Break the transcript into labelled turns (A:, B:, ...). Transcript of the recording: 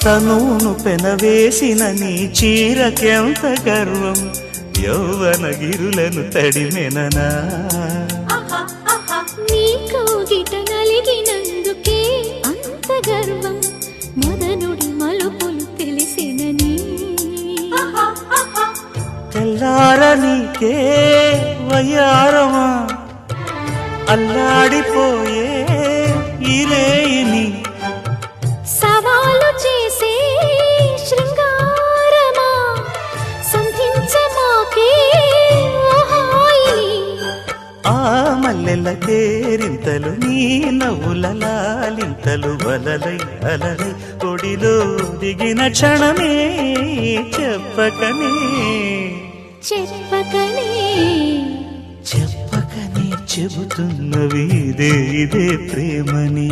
A: తనును పెనవేసిన నీ చీరకెంత గర్వం, యౌవన గిరులను తడిమెననా.
B: నీకు గిట నలిగినందుకే అంత గర్వం, మదనుడి మలుపులు తెలిసినని.
A: తెల్లార నీకే వయ్యారమా, అల్లాడిపోయే ఇరేని
B: సవాలు చేసే శృంగారమా, సంధించమాకే
A: ఆ మల్లెల కేరింతలు నీ నవ్వుల లాలింతలు వలలై అలలై ఒడిలో దిగిన క్షణమే చెప్పకనే
B: చెప్పకనే
A: చెప్పకనే చెబుతున్నవి ఇదే ఇదే ప్రేమని.